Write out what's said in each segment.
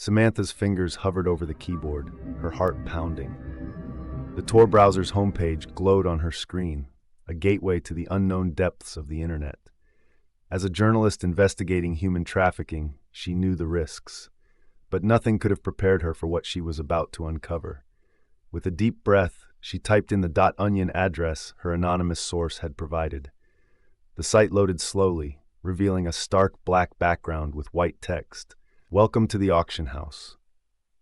Samantha's fingers hovered over the keyboard, her heart pounding. The Tor browser's homepage glowed on her screen, a gateway to the unknown depths of the internet. As a journalist investigating human trafficking, she knew the risks, but nothing could have prepared her for what she was about to uncover. With a deep breath, she typed in the .onion address her anonymous source had provided. The site loaded slowly, revealing a stark black background with white text. "Welcome to the auction house."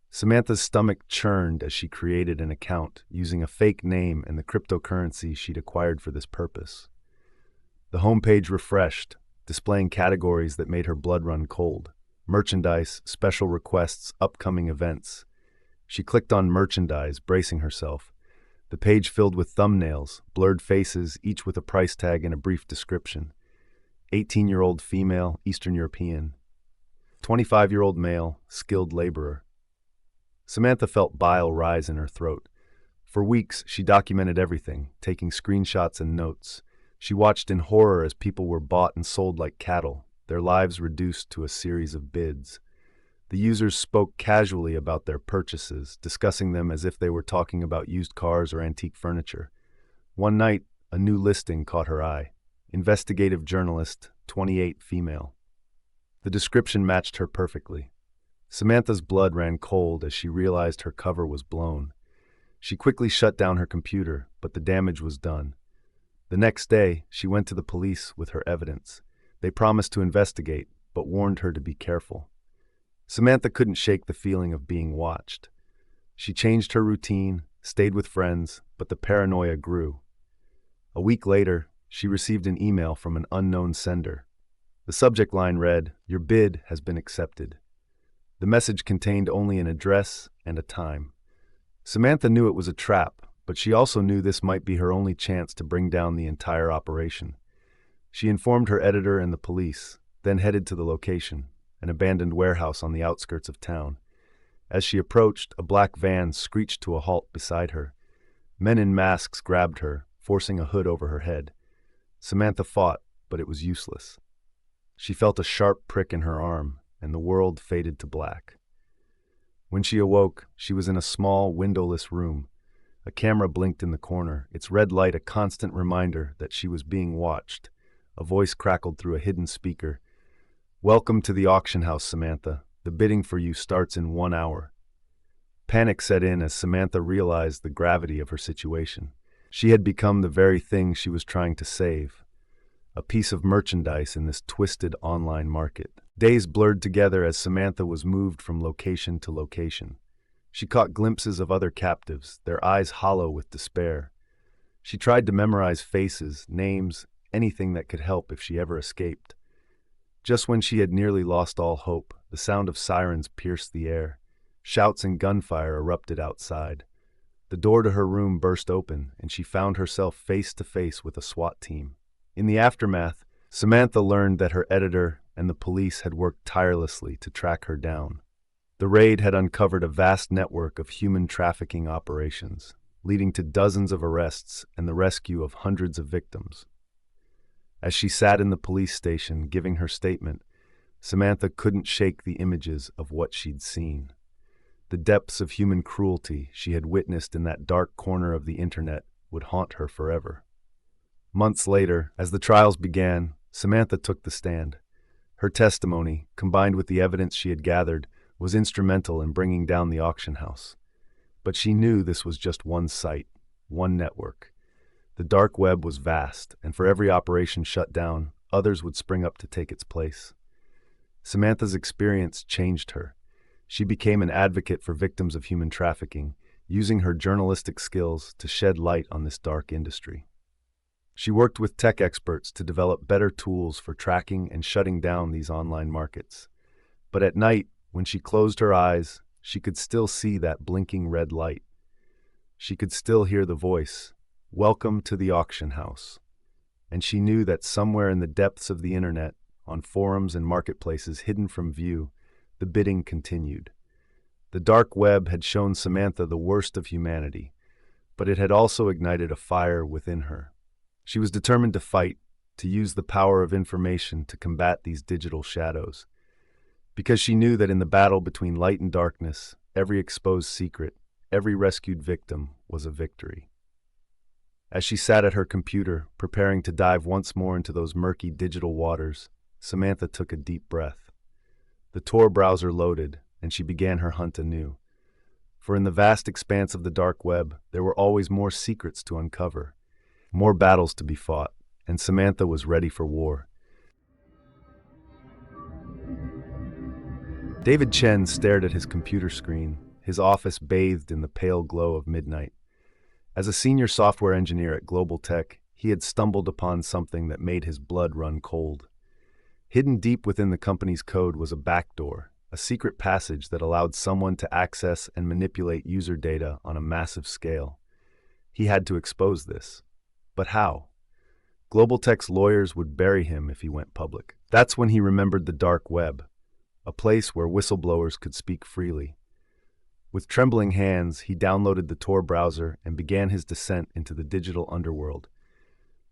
Samantha's stomach churned as she created an account using a fake name and the cryptocurrency she'd acquired for this purpose. The homepage refreshed, displaying categories that made her blood run cold. Merchandise, special requests, upcoming events. She clicked on merchandise, bracing herself. The page filled with thumbnails, blurred faces, each with a price tag and a brief description. 18-year-old female, Eastern European. 25-year-old male, skilled laborer. Samantha felt bile rise in her throat. For weeks, she documented everything, taking screenshots and notes. She watched in horror as people were bought and sold like cattle, their lives reduced to a series of bids. The users spoke casually about their purchases, discussing them as if they were talking about used cars or antique furniture. One night, a new listing caught her eye. Investigative journalist, 28 female. The description matched her perfectly. Samantha's blood ran cold as she realized her cover was blown. She quickly shut down her computer, but the damage was done. The next day, she went to the police with her evidence. They promised to investigate, but warned her to be careful. Samantha couldn't shake the feeling of being watched. She changed her routine, stayed with friends, but the paranoia grew. A week later, she received an email from an unknown sender. The subject line read, "Your bid has been accepted." The message contained only an address and a time. Samantha knew it was a trap, but she also knew this might be her only chance to bring down the entire operation. She informed her editor and the police, then headed to the location, an abandoned warehouse on the outskirts of town. As she approached, a black van screeched to a halt beside her. Men in masks grabbed her, forcing a hood over her head. Samantha fought, but it was useless. She felt a sharp prick in her arm, and the world faded to black. When she awoke, she was in a small, windowless room. A camera blinked in the corner, its red light a constant reminder that she was being watched. A voice crackled through a hidden speaker. "Welcome to the auction house, Samantha. The bidding for you starts in 1 hour." Panic set in as Samantha realized the gravity of her situation. She had become the very thing she was trying to save. A piece of merchandise in this twisted online market. Days blurred together as Samantha was moved from location to location. She caught glimpses of other captives, their eyes hollow with despair. She tried to memorize faces, names, anything that could help if she ever escaped. Just when she had nearly lost all hope, the sound of sirens pierced the air. Shouts and gunfire erupted outside. The door to her room burst open, and she found herself face to face with a SWAT team. In the aftermath, Samantha learned that her editor and the police had worked tirelessly to track her down. The raid had uncovered a vast network of human trafficking operations, leading to dozens of arrests and the rescue of hundreds of victims. As she sat in the police station giving her statement, Samantha couldn't shake the images of what she'd seen. The depths of human cruelty she had witnessed in that dark corner of the internet would haunt her forever. Months later, as the trials began, Samantha took the stand. Her testimony, combined with the evidence she had gathered, was instrumental in bringing down the auction house. But she knew this was just one site, one network. The dark web was vast, and for every operation shut down, others would spring up to take its place. Samantha's experience changed her. She became an advocate for victims of human trafficking, using her journalistic skills to shed light on this dark industry. She worked with tech experts to develop better tools for tracking and shutting down these online markets. But at night, when she closed her eyes, she could still see that blinking red light. She could still hear the voice, "Welcome to the auction house." And she knew that somewhere in the depths of the internet, on forums and marketplaces hidden from view, the bidding continued. The dark web had shown Samantha the worst of humanity, but it had also ignited a fire within her. She was determined to fight, to use the power of information to combat these digital shadows. because she knew that in the battle between light and darkness, every exposed secret, every rescued victim was a victory. As she sat at her computer, preparing to dive once more into those murky digital waters, Samantha took a deep breath. The Tor browser loaded, and she began her hunt anew. For in the vast expanse of the dark web, there were always more secrets to uncover, more battles to be fought, and Samantha was ready for war. David Chen stared at his computer screen, his office bathed in the pale glow of midnight. As a senior software engineer at Global Tech, he had stumbled upon something that made his blood run cold. Hidden deep within the company's code was a backdoor, a secret passage that allowed someone to access and manipulate user data on a massive scale. He had to expose this. But how? Global Tech's lawyers would bury him if he went public. That's when he remembered the dark web, a place where whistleblowers could speak freely. With trembling hands, he downloaded the Tor browser and began his descent into the digital underworld.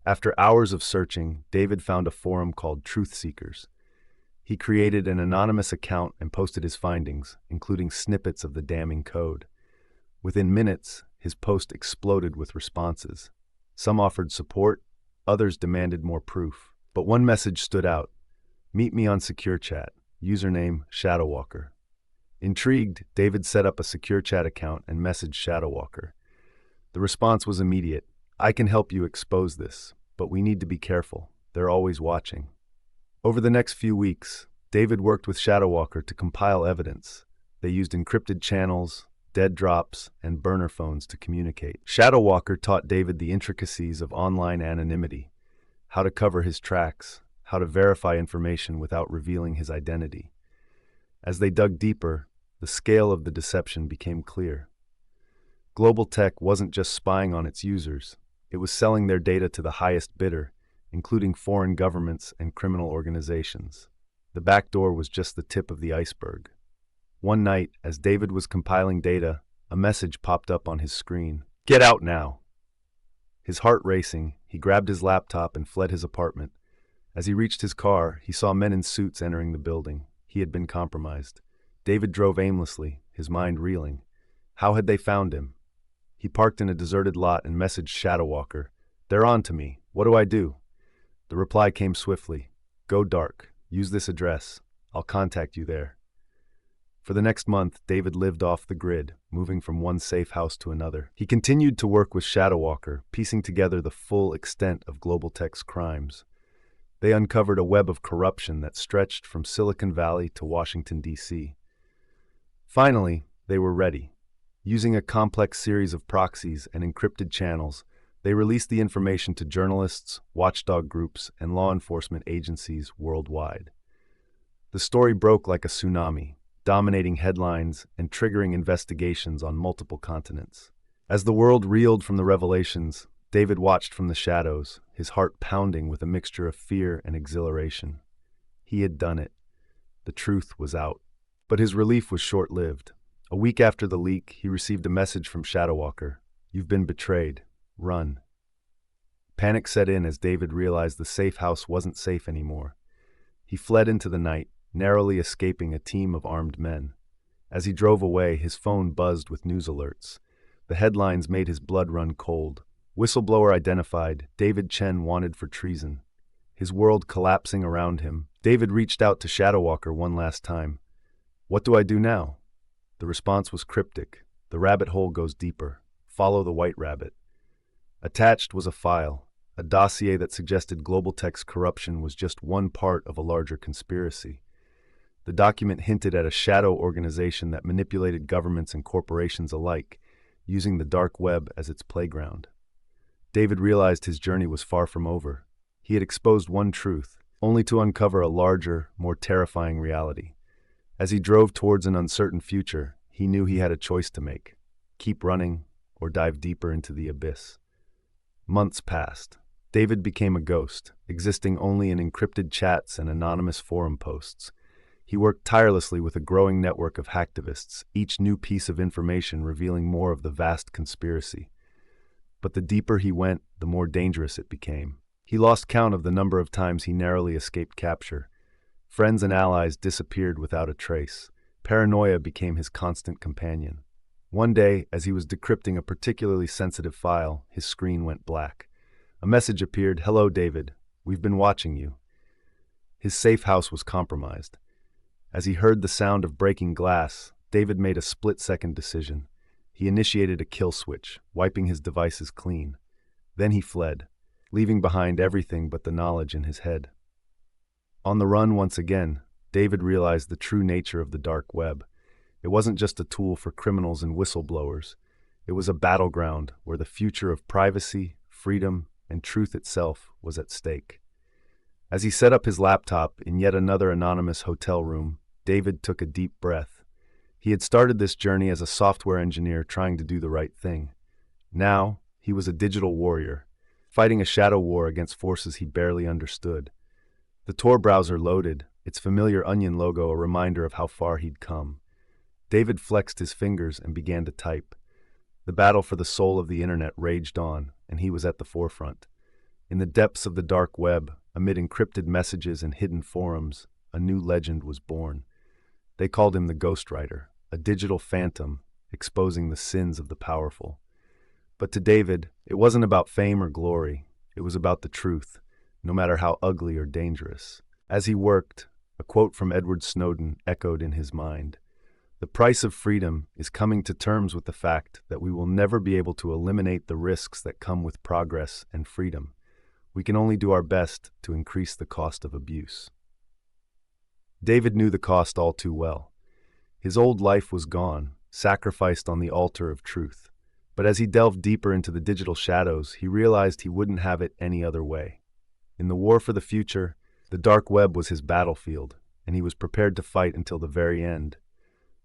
After hours of searching, David found a forum called Truth Seekers. He created an anonymous account and posted his findings, including snippets of the damning code. Within minutes, his post exploded with responses. Some offered support, others demanded more proof. But one message stood out. "Meet me on Secure Chat. Username Shadowwalker." Intrigued, David set up a Secure Chat account and messaged Shadowwalker. The response was immediate. "I can help you expose this, but we need to be careful. They're always watching." Over the next few weeks, David worked with Shadowwalker to compile evidence. They used encrypted channels, dead drops, and burner phones to communicate. Shadowwalker taught David the intricacies of online anonymity, how to cover his tracks, how to verify information without revealing his identity. As they dug deeper, the scale of the deception became clear. Global Tech wasn't just spying on its users, it was selling their data to the highest bidder, including foreign governments and criminal organizations. The backdoor was just the tip of the iceberg. One night, as David was compiling data, a message popped up on his screen. "Get out now!" His heart racing, he grabbed his laptop and fled his apartment. As he reached his car, he saw men in suits entering the building. He had been compromised. David drove aimlessly, his mind reeling. How had they found him? He parked in a deserted lot and messaged Shadowwalker. "They're on to me. What do I do?" The reply came swiftly. "Go dark. Use this address. I'll contact you there." For the next month, David lived off the grid, moving from one safe house to another. He continued to work with Shadowwalker, piecing together the full extent of Global Tech's crimes. They uncovered a web of corruption that stretched from Silicon Valley to Washington, D.C. Finally, they were ready. Using a complex series of proxies and encrypted channels, they released the information to journalists, watchdog groups, and law enforcement agencies worldwide. The story broke like a tsunami, dominating headlines and triggering investigations on multiple continents. As the world reeled from the revelations, David watched from the shadows, his heart pounding with a mixture of fear and exhilaration. He had done it. The truth was out. But his relief was short-lived. A week after the leak, he received a message from Shadowwalker. "You've been betrayed. Run." Panic set in as David realized the safe house wasn't safe anymore. He fled into the night, narrowly escaping a team of armed men. As he drove away, his phone buzzed with news alerts. The headlines made his blood run cold. Whistleblower identified, David Chen wanted for treason. His world collapsing around him, David reached out to Shadowwalker one last time. "What do I do now?" The response was cryptic. "The rabbit hole goes deeper. Follow the white rabbit." Attached was a file, a dossier that suggested Global Tech's corruption was just one part of a larger conspiracy. The document hinted at a shadow organization that manipulated governments and corporations alike, using the dark web as its playground. David realized his journey was far from over. He had exposed one truth, only to uncover a larger, more terrifying reality. As he drove towards an uncertain future, he knew he had a choice to make: keep running or dive deeper into the abyss. Months passed. David became a ghost, existing only in encrypted chats and anonymous forum posts. He worked tirelessly with a growing network of hacktivists, each new piece of information revealing more of the vast conspiracy. But the deeper he went, the more dangerous it became. He lost count of the number of times he narrowly escaped capture. Friends and allies disappeared without a trace. Paranoia became his constant companion. One day, as he was decrypting a particularly sensitive file, his screen went black. A message appeared, "Hello, David. We've been watching you." His safe house was compromised. As he heard the sound of breaking glass, David made a split-second decision. He initiated a kill switch, wiping his devices clean. Then he fled, leaving behind everything but the knowledge in his head. On the run once again, David realized the true nature of the dark web. It wasn't just a tool for criminals and whistleblowers. It was a battleground where the future of privacy, freedom, and truth itself was at stake. As he set up his laptop in yet another anonymous hotel room, David took a deep breath. He had started this journey as a software engineer trying to do the right thing. Now, he was a digital warrior, fighting a shadow war against forces he barely understood. The Tor browser loaded, its familiar onion logo a reminder of how far he'd come. David flexed his fingers and began to type. The battle for the soul of the internet raged on, and he was at the forefront. In the depths of the dark web, amid encrypted messages and hidden forums, a new legend was born. They called him the Ghostwriter, a digital phantom exposing the sins of the powerful. But to David, it wasn't about fame or glory. It was about the truth, no matter how ugly or dangerous. As he worked, a quote from Edward Snowden echoed in his mind. "The price of freedom is coming to terms with the fact that we will never be able to eliminate the risks that come with progress and freedom. We can only do our best to increase the cost of abuse." David knew the cost all too well. His old life was gone, sacrificed on the altar of truth. But as he delved deeper into the digital shadows, he realized he wouldn't have it any other way. In the war for the future, the dark web was his battlefield, and he was prepared to fight until the very end.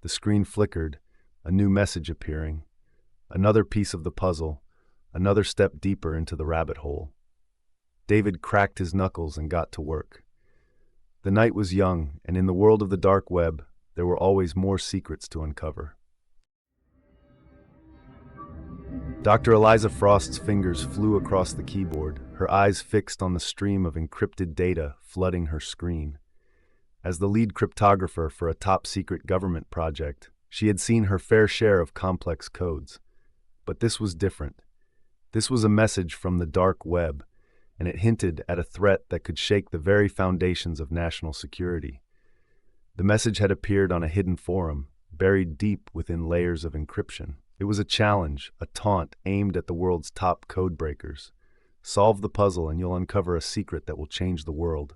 The screen flickered, a new message appearing. Another piece of the puzzle, another step deeper into the rabbit hole. David cracked his knuckles and got to work. The night was young, and in the world of the dark web, there were always more secrets to uncover. Dr. Eliza Frost's fingers flew across the keyboard, her eyes fixed on the stream of encrypted data flooding her screen. As the lead cryptographer for a top-secret government project, she had seen her fair share of complex codes. But this was different. This was a message from the dark web, and it hinted at a threat that could shake the very foundations of national security. The message had appeared on a hidden forum, buried deep within layers of encryption. It was a challenge, a taunt aimed at the world's top code breakers. Solve the puzzle and you'll uncover a secret that will change the world.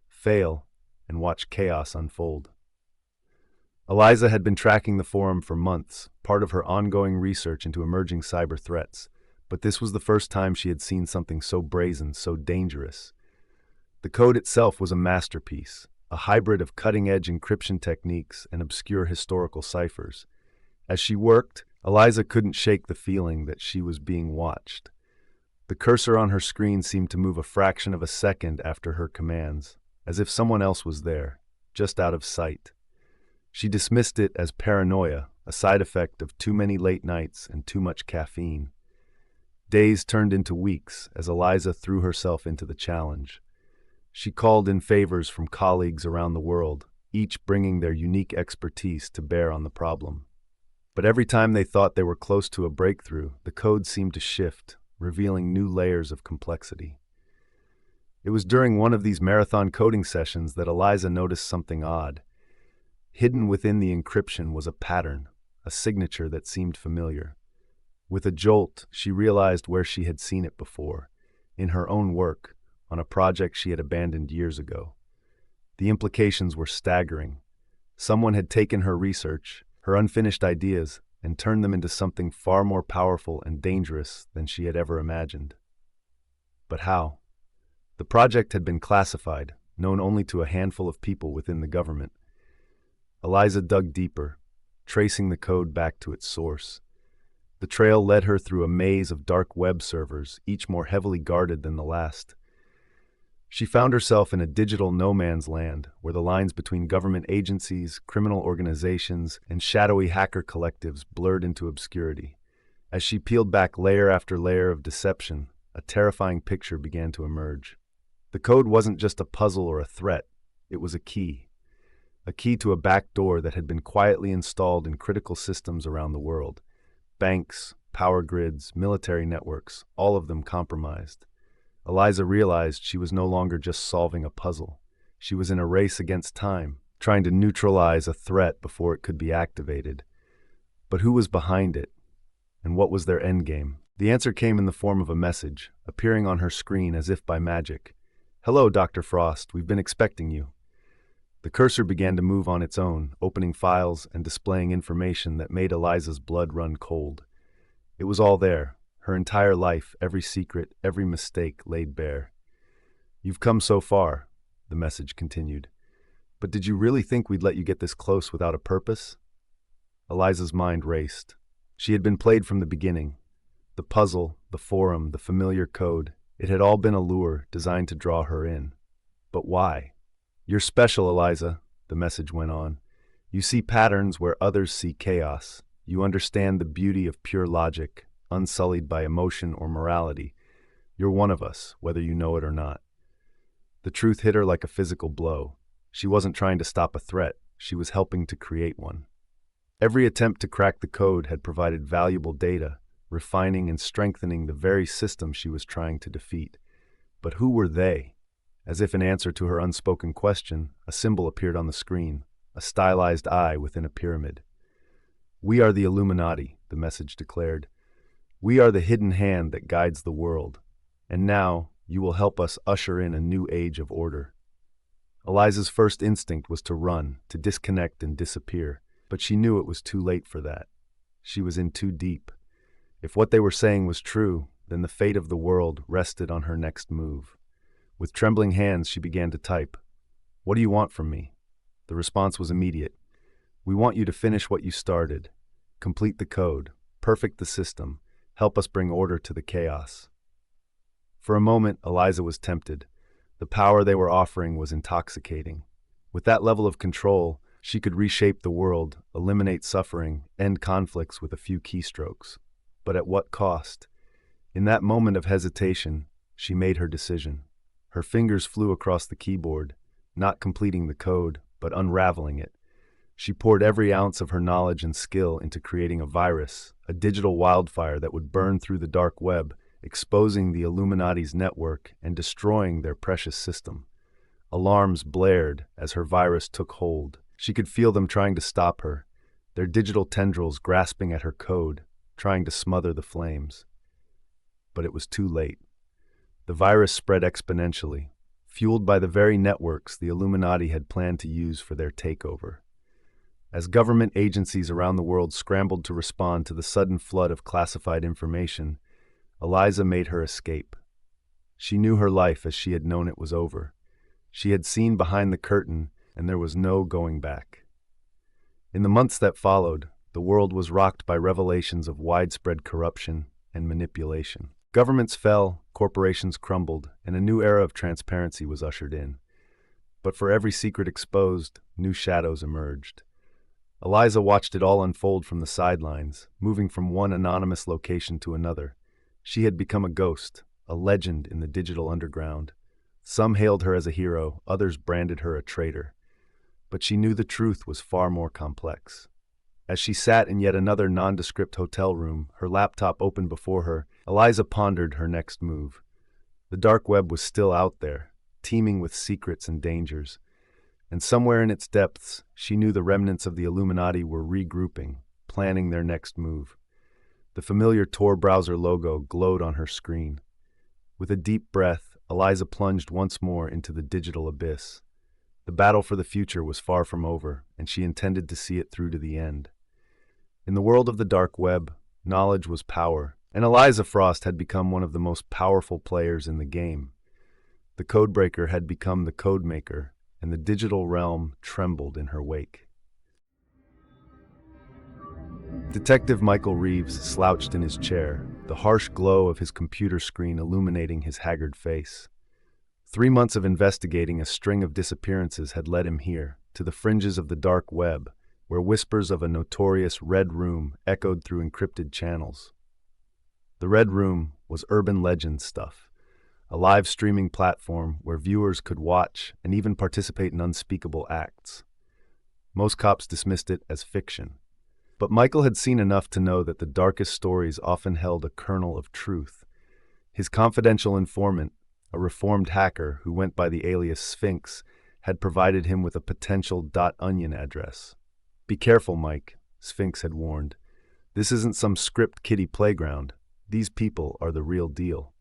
Fail, and watch chaos unfold. Eliza had been tracking the forum for months, part of her ongoing research into emerging cyber threats. But this was the first time she had seen something so brazen, so dangerous. The code itself was a masterpiece, a hybrid of cutting-edge encryption techniques and obscure historical ciphers. As she worked, Eliza couldn't shake the feeling that she was being watched. The cursor on her screen seemed to move a fraction of a second after her commands, as if someone else was there, just out of sight. She dismissed it as paranoia, a side effect of too many late nights and too much caffeine. Days turned into weeks as Eliza threw herself into the challenge. She called in favors from colleagues around the world, each bringing their unique expertise to bear on the problem. But every time they thought they were close to a breakthrough, the code seemed to shift, revealing new layers of complexity. It was during one of these marathon coding sessions that Eliza noticed something odd. Hidden within the encryption was a pattern, a signature that seemed familiar. With a jolt, she realized where she had seen it before, in her own work, on a project she had abandoned years ago. The implications were staggering. Someone had taken her research, her unfinished ideas, and turned them into something far more powerful and dangerous than she had ever imagined. But how? The project had been classified, known only to a handful of people within the government. Eliza dug deeper, tracing the code back to its source. The trail led her through a maze of dark web servers, each more heavily guarded than the last. She found herself in a digital no-man's land, where the lines between government agencies, criminal organizations, and shadowy hacker collectives blurred into obscurity. As she peeled back layer after layer of deception, a terrifying picture began to emerge. The code wasn't just a puzzle or a threat. It was a key to a back door that had been quietly installed in critical systems around the world. Banks, power grids, military networks, all of them compromised. Eliza realized she was no longer just solving a puzzle. She was in a race against time, trying to neutralize a threat before it could be activated. But who was behind it? And what was their endgame? The answer came in the form of a message, appearing on her screen as if by magic. "Hello, Dr. Frost, we've been expecting you." The cursor began to move on its own, opening files and displaying information that made Eliza's blood run cold. It was all there, her entire life, every secret, every mistake laid bare. "You've come so far," the message continued. "But did you really think we'd let you get this close without a purpose?" Eliza's mind raced. She had been played from the beginning. The puzzle, the forum, the familiar code, it had all been a lure designed to draw her in. But why? "You're special, Eliza," the message went on. "You see patterns where others see chaos. You understand the beauty of pure logic, unsullied by emotion or morality. You're one of us, whether you know it or not." The truth hit her like a physical blow. She wasn't trying to stop a threat. She was helping to create one. Every attempt to crack the code had provided valuable data, refining and strengthening the very system she was trying to defeat. But who were they? As if in answer to her unspoken question, a symbol appeared on the screen, a stylized eye within a pyramid. "We are the Illuminati," the message declared. "We are the hidden hand that guides the world. And now, you will help us usher in a new age of order." Eliza's first instinct was to run, to disconnect and disappear, but she knew it was too late for that. She was in too deep. If what they were saying was true, then the fate of the world rested on her next move. With trembling hands, she began to type. "What do you want from me?" The response was immediate. "We want you to finish what you started. Complete the code. Perfect the system. Help us bring order to the chaos." For a moment, Eliza was tempted. The power they were offering was intoxicating. With that level of control, she could reshape the world, eliminate suffering, end conflicts with a few keystrokes. But at what cost? In that moment of hesitation, she made her decision. Her fingers flew across the keyboard, not completing the code, but unraveling it. She poured every ounce of her knowledge and skill into creating a virus, a digital wildfire that would burn through the dark web, exposing the Illuminati's network and destroying their precious system. Alarms blared as her virus took hold. She could feel them trying to stop her, their digital tendrils grasping at her code, trying to smother the flames. But it was too late. The virus spread exponentially, fueled by the very networks the Illuminati had planned to use for their takeover. As government agencies around the world scrambled to respond to the sudden flood of classified information, Eliza made her escape. She knew her life as she had known it was over. She had seen behind the curtain, and there was no going back. In the months that followed, the world was rocked by revelations of widespread corruption and manipulation. Governments fell, corporations crumbled, and a new era of transparency was ushered in. But for every secret exposed, new shadows emerged. Eliza watched it all unfold from the sidelines, moving from one anonymous location to another. She had become a ghost, a legend in the digital underground. Some hailed her as a hero, others branded her a traitor. But she knew the truth was far more complex. As she sat in yet another nondescript hotel room, her laptop open before her, Eliza pondered her next move. The dark web was still out there, teeming with secrets and dangers. And somewhere in its depths, she knew the remnants of the Illuminati were regrouping, planning their next move. The familiar Tor browser logo glowed on her screen. With a deep breath, Eliza plunged once more into the digital abyss. The battle for the future was far from over, and she intended to see it through to the end. In the world of the dark web, knowledge was power, and Eliza Frost had become one of the most powerful players in the game. The codebreaker had become the codemaker, and the digital realm trembled in her wake. Detective Michael Reeves slouched in his chair, the harsh glow of his computer screen illuminating his haggard face. 3 months of investigating a string of disappearances had led him here, to the fringes of the dark web, where whispers of a notorious Red Room echoed through encrypted channels. The Red Room was urban legend stuff, a live streaming platform where viewers could watch and even participate in unspeakable acts. Most cops dismissed it as fiction. But Michael had seen enough to know that the darkest stories often held a kernel of truth. His confidential informant, a reformed hacker who went by the alias Sphinx, had provided him with a potential .onion address. "Be careful, Mike," Sphinx had warned. "This isn't some script kiddie playground. These people are the real deal."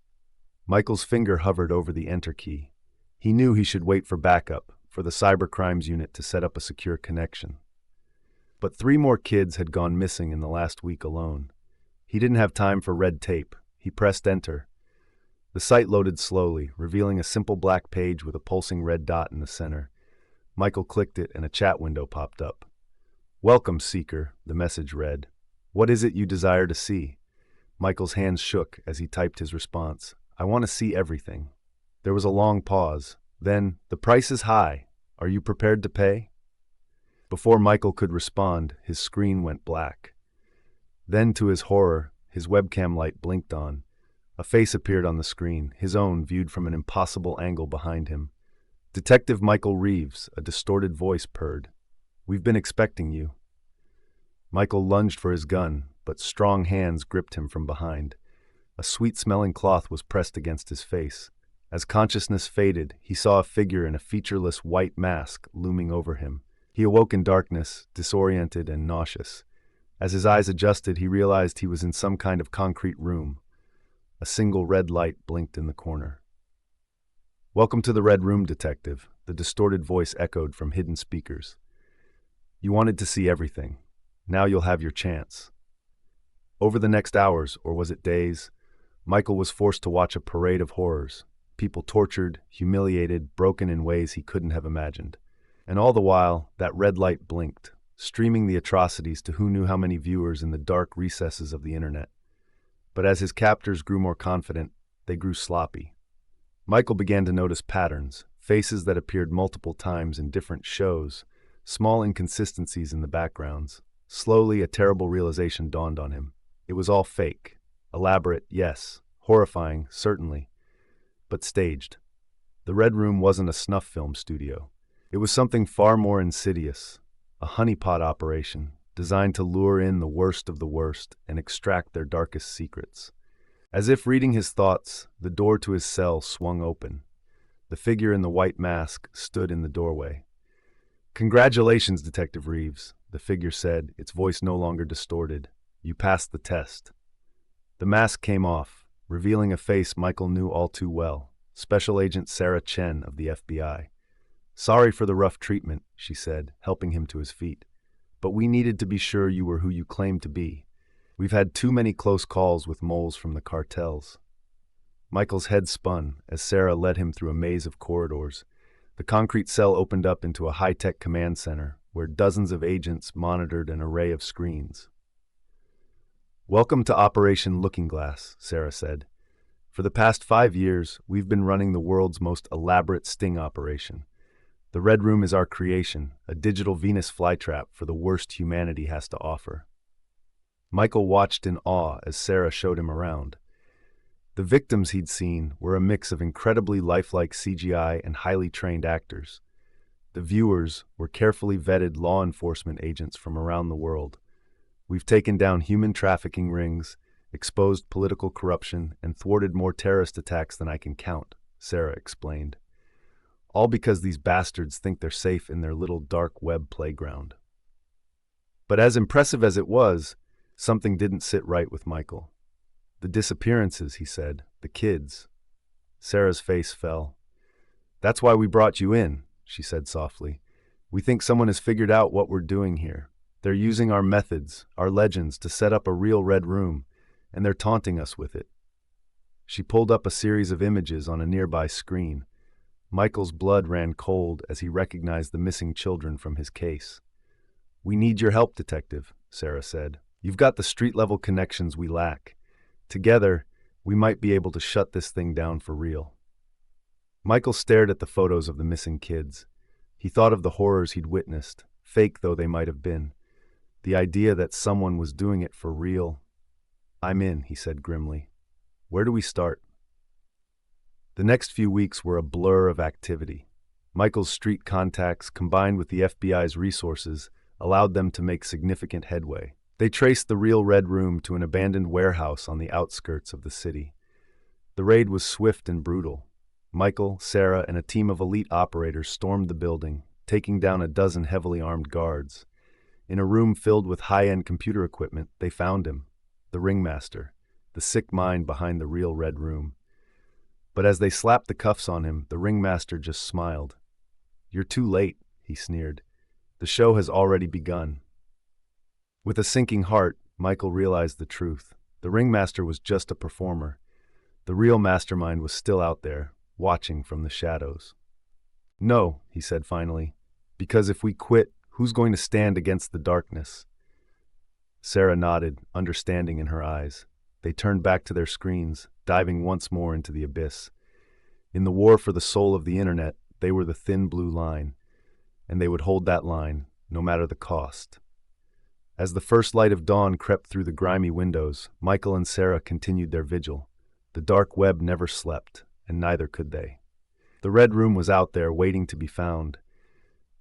Michael's finger hovered over the enter key. He knew he should wait for backup, for the cybercrimes unit to set up a secure connection. But 3 more kids had gone missing in the last week alone. He didn't have time for red tape. He pressed enter. The site loaded slowly, revealing a simple black page with a pulsing red dot in the center. Michael clicked it and a chat window popped up. "Welcome, Seeker," the message read. "What is it you desire to see?" Michael's hands shook as he typed his response. "I want to see everything." There was a long pause. Then, "The price is high. Are you prepared to pay?" Before Michael could respond, his screen went black. Then, to his horror, his webcam light blinked on. A face appeared on the screen, his own viewed from an impossible angle behind him. "Detective Michael Reeves," a distorted voice purred. "We've been expecting you." Michael lunged for his gun, but strong hands gripped him from behind. A sweet-smelling cloth was pressed against his face. As consciousness faded, he saw a figure in a featureless white mask looming over him. He awoke in darkness, disoriented and nauseous. As his eyes adjusted, he realized he was in some kind of concrete room. A single red light blinked in the corner. "Welcome to the Red Room, Detective," the distorted voice echoed from hidden speakers. "You wanted to see everything. Now you'll have your chance." Over the next hours, or was it days, Michael was forced to watch a parade of horrors. People tortured, humiliated, broken in ways he couldn't have imagined. And all the while, that red light blinked, streaming the atrocities to who knew how many viewers in the dark recesses of the internet. But as his captors grew more confident, they grew sloppy. Michael began to notice patterns, faces that appeared multiple times in different shows, small inconsistencies in the backgrounds. Slowly, a terrible realization dawned on him. It was all fake. Elaborate, yes. Horrifying, certainly. But staged. The Red Room wasn't a snuff film studio. It was something far more insidious, a honeypot operation designed to lure in the worst of the worst and extract their darkest secrets. As if reading his thoughts, the door to his cell swung open. The figure in the white mask stood in the doorway. "Congratulations, Detective Reeves," the figure said, its voice no longer distorted. "You passed the test." The mask came off, revealing a face Michael knew all too well, Special Agent Sarah Chen of the FBI. "Sorry for the rough treatment," she said, helping him to his feet. "But we needed to be sure you were who you claimed to be. We've had too many close calls with moles from the cartels." Michael's head spun as Sarah led him through a maze of corridors. The concrete cell opened up into a high-tech command center, where dozens of agents monitored an array of screens. "Welcome to Operation Looking Glass," Sarah said. "For the past 5 years, we've been running the world's most elaborate sting operation. The Red Room is our creation, a digital Venus flytrap for the worst humanity has to offer." Michael watched in awe as Sarah showed him around. The victims he'd seen were a mix of incredibly lifelike CGI and highly trained actors. The viewers were carefully vetted law enforcement agents from around the world. "We've taken down human trafficking rings, exposed political corruption, and thwarted more terrorist attacks than I can count," Sarah explained. "All because these bastards think they're safe in their little dark web playground." But as impressive as it was, something didn't sit right with Michael. "The disappearances," he said, "the kids." Sarah's face fell. "That's why we brought you in," she said softly. "We think someone has figured out what we're doing here. They're using our methods, our legends, to set up a real Red Room, and they're taunting us with it." She pulled up a series of images on a nearby screen. Michael's blood ran cold as he recognized the missing children from his case. "We need your help, Detective," Sarah said. "You've got the street-level connections we lack. Together, we might be able to shut this thing down for real." Michael stared at the photos of the missing kids. He thought of the horrors he'd witnessed, fake though they might have been. The idea that someone was doing it for real. "I'm in," he said grimly. "Where do we start?" The next few weeks were a blur of activity. Michael's street contacts, combined with the FBI's resources, allowed them to make significant headway. They traced the real Red Room to an abandoned warehouse on the outskirts of the city. The raid was swift and brutal. Michael, Sarah, and a team of elite operators stormed the building, taking down a dozen heavily armed guards. In a room filled with high-end computer equipment, they found him, the ringmaster, the sick mind behind the real Red Room. But as they slapped the cuffs on him, the ringmaster just smiled. "You're too late," he sneered. "The show has already begun." With a sinking heart, Michael realized the truth. The ringmaster was just a performer. The real mastermind was still out there, watching from the shadows. "No," he said finally, "because if we quit, who's going to stand against the darkness?" Sarah nodded, understanding in her eyes. They turned back to their screens, diving once more into the abyss. In the war for the soul of the internet, they were the thin blue line, and they would hold that line, no matter the cost. As the first light of dawn crept through the grimy windows, Michael and Sarah continued their vigil. The dark web never slept, and neither could they. The Red Room was out there waiting to be found,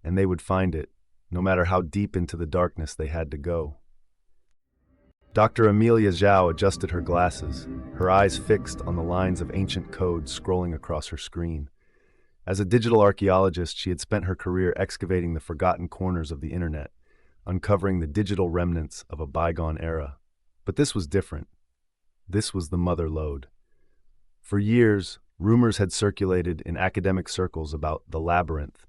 and they would find it, no matter how deep into the darkness they had to go. Dr. Amelia Zhao adjusted her glasses, her eyes fixed on the lines of ancient code scrolling across her screen. As a digital archaeologist, she had spent her career excavating the forgotten corners of the internet, uncovering the digital remnants of a bygone era. But this was different. This was the mother lode. For years, rumors had circulated in academic circles about the Labyrinth,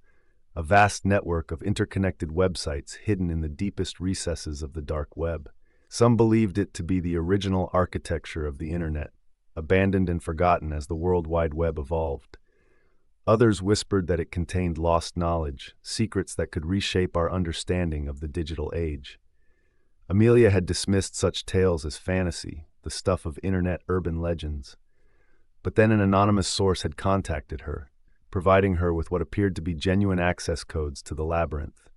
a vast network of interconnected websites hidden in the deepest recesses of the dark web. Some believed it to be the original architecture of the internet, abandoned and forgotten as the World Wide Web evolved. Others whispered that it contained lost knowledge, secrets that could reshape our understanding of the digital age. Amelia had dismissed such tales as fantasy, the stuff of internet urban legends. But then an anonymous source had contacted her, providing her with what appeared to be genuine access codes to the labyrinth.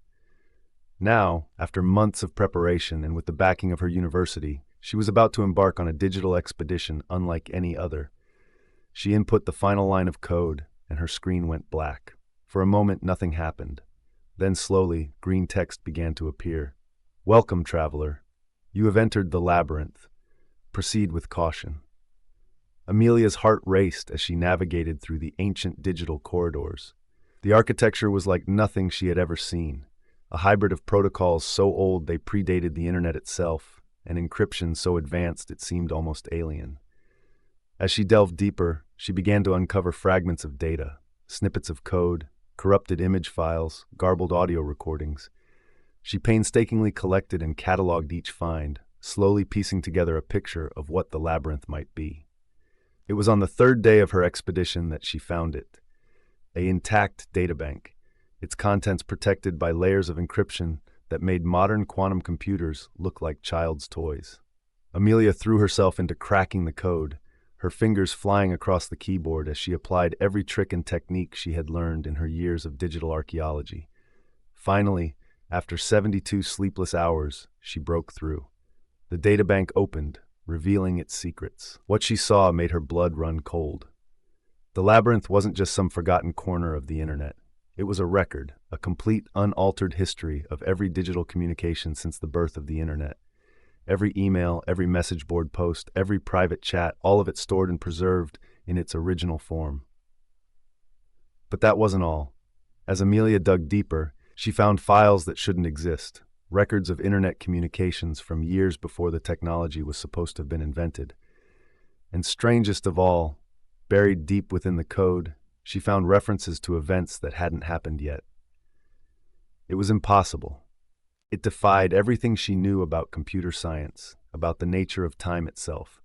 Now, after months of preparation and with the backing of her university, she was about to embark on a digital expedition unlike any other. She input the final line of code, and her screen went black. For a moment, nothing happened. Then slowly, green text began to appear. "Welcome, traveler. You have entered the labyrinth. Proceed with caution." Amelia's heart raced as she navigated through the ancient digital corridors. The architecture was like nothing she had ever seen, a hybrid of protocols so old they predated the internet itself, and encryption so advanced it seemed almost alien. As she delved deeper, she began to uncover fragments of data, snippets of code, corrupted image files, garbled audio recordings. She painstakingly collected and cataloged each find, slowly piecing together a picture of what the labyrinth might be. It was on the third day of her expedition that she found it, an intact databank, its contents protected by layers of encryption that made modern quantum computers look like child's toys. Amelia threw herself into cracking the code, her fingers flying across the keyboard as she applied every trick and technique she had learned in her years of digital archaeology. Finally, after 72 sleepless hours, she broke through. The databank opened, revealing its secrets. What she saw made her blood run cold. The labyrinth wasn't just some forgotten corner of the internet. It was a record, a complete, unaltered history of every digital communication since the birth of the internet. Every email, every message board post, every private chat, all of it stored and preserved in its original form. But that wasn't all. As Amelia dug deeper, she found files that shouldn't exist, records of internet communications from years before the technology was supposed to have been invented. And strangest of all, buried deep within the code, she found references to events that hadn't happened yet. It was impossible. It defied everything she knew about computer science, about the nature of time itself.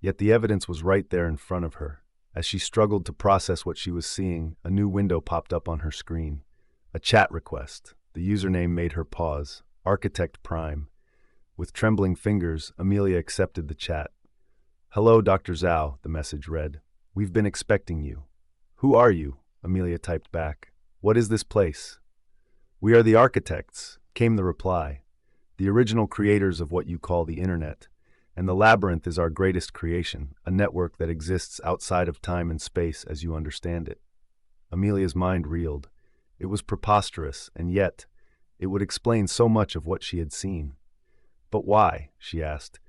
Yet the evidence was right there in front of her. As she struggled to process what she was seeing, a new window popped up on her screen. A chat request. The username made her pause. Architect Prime. With trembling fingers, Amelia accepted the chat. "Hello, Dr. Zhao," the message read. "We've been expecting you." "Who are you?" Amelia typed back. "What is this place?" "We are the architects," came the reply. "The original creators of what you call the internet. And the labyrinth is our greatest creation, a network that exists outside of time and space as you understand it. Amelia's mind reeled. It was preposterous, and yet, it would explain so much of what she had seen. But why? She asked.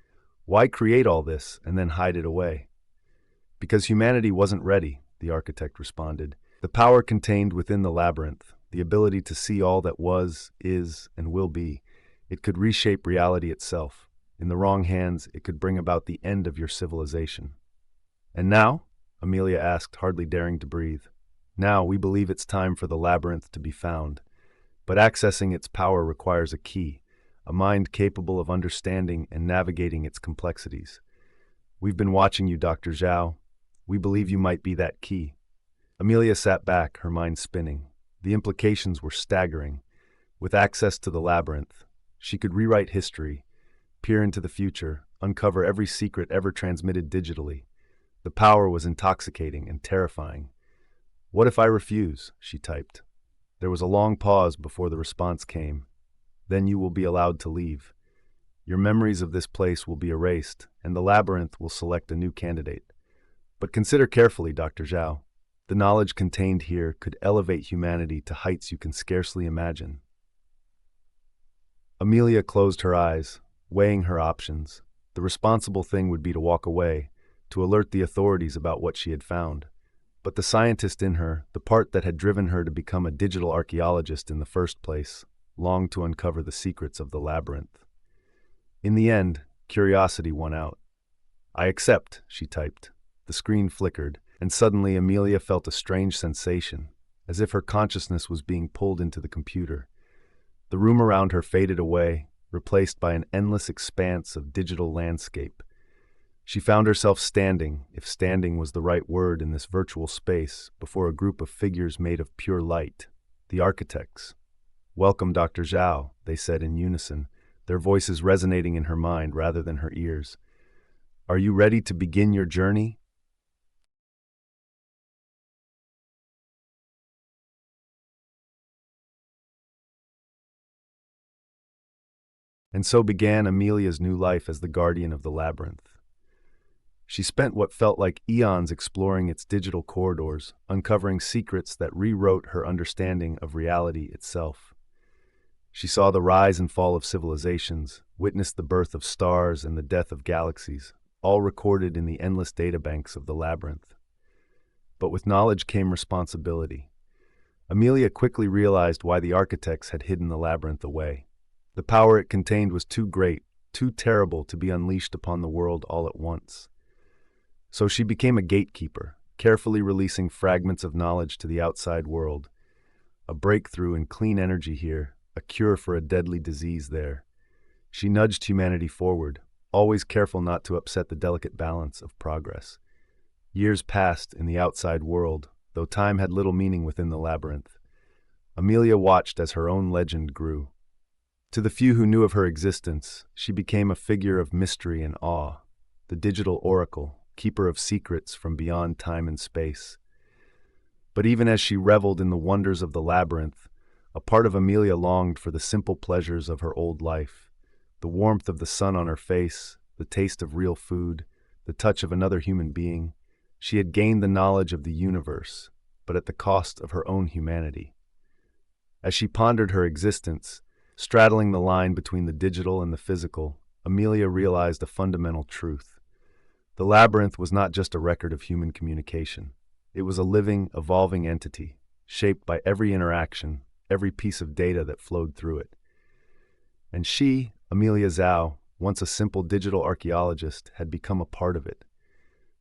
Why create all this and then hide it away? Because humanity wasn't ready, the architect responded. The power contained within the labyrinth, the ability to see all that was, is, and will be, it could reshape reality itself. In the wrong hands, it could bring about the end of your civilization. And now? Amelia asked, hardly daring to breathe. Now we believe it's time for the labyrinth to be found. But accessing its power requires a key, a mind capable of understanding and navigating its complexities. We've been watching you, Dr. Zhao. We believe you might be that key. Amelia sat back, her mind spinning. The implications were staggering. With access to the labyrinth, she could rewrite history, peer into the future, uncover every secret ever transmitted digitally. The power was intoxicating and terrifying. What if I refuse? She typed. There was a long pause before the response came. Then you will be allowed to leave. Your memories of this place will be erased, and the labyrinth will select a new candidate. But consider carefully, Dr. Zhao. The knowledge contained here could elevate humanity to heights you can scarcely imagine. Amelia closed her eyes, weighing her options. The responsible thing would be to walk away, to alert the authorities about what she had found. But the scientist in her, the part that had driven her to become a digital archaeologist in the first place, longed to uncover the secrets of the labyrinth. In the end, curiosity won out. I accept, she typed. The screen flickered, and suddenly Amelia felt a strange sensation, as if her consciousness was being pulled into the computer. The room around her faded away, replaced by an endless expanse of digital landscape. She found herself standing, if standing was the right word in this virtual space, before a group of figures made of pure light, the architects. Welcome, Dr. Zhao, they said in unison, their voices resonating in her mind rather than her ears. Are you ready to begin your journey? And so began Amelia's new life as the guardian of the labyrinth. She spent what felt like eons exploring its digital corridors, uncovering secrets that rewrote her understanding of reality itself. She saw the rise and fall of civilizations, witnessed the birth of stars and the death of galaxies, all recorded in the endless databanks of the labyrinth. But with knowledge came responsibility. Amelia quickly realized why the architects had hidden the labyrinth away. The power it contained was too great, too terrible to be unleashed upon the world all at once. So she became a gatekeeper, carefully releasing fragments of knowledge to the outside world. A breakthrough in clean energy here, a cure for a deadly disease there. She nudged humanity forward, always careful not to upset the delicate balance of progress. Years passed in the outside world, though time had little meaning within the labyrinth. Amelia watched as her own legend grew. To the few who knew of her existence, she became a figure of mystery and awe, the digital oracle, keeper of secrets from beyond time and space. But even as she reveled in the wonders of the labyrinth, a part of Amelia longed for the simple pleasures of her old life, the warmth of the sun on her face, the taste of real food, the touch of another human being. She had gained the knowledge of the universe, but at the cost of her own humanity. As she pondered her existence, straddling the line between the digital and the physical, Amelia realized a fundamental truth. The labyrinth was not just a record of human communication. It was a living, evolving entity, shaped by every interaction, every piece of data that flowed through it. And she, Amelia Zhao, once a simple digital archaeologist, had become a part of it.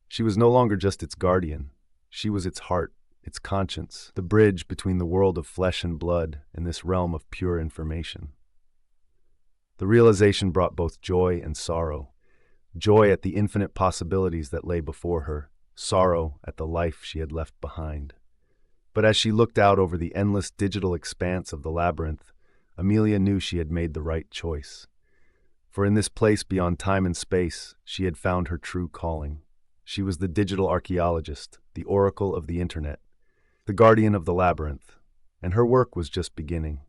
She was no longer just its guardian. She was its heart, its conscience, the bridge between the world of flesh and blood and this realm of pure information. The realization brought both joy and sorrow. Joy at the infinite possibilities that lay before her, sorrow at the life she had left behind. But as she looked out over the endless digital expanse of the labyrinth, Amelia knew she had made the right choice. For in this place beyond time and space, she had found her true calling. She was the digital archaeologist, the oracle of the internet, the guardian of the labyrinth, and her work was just beginning.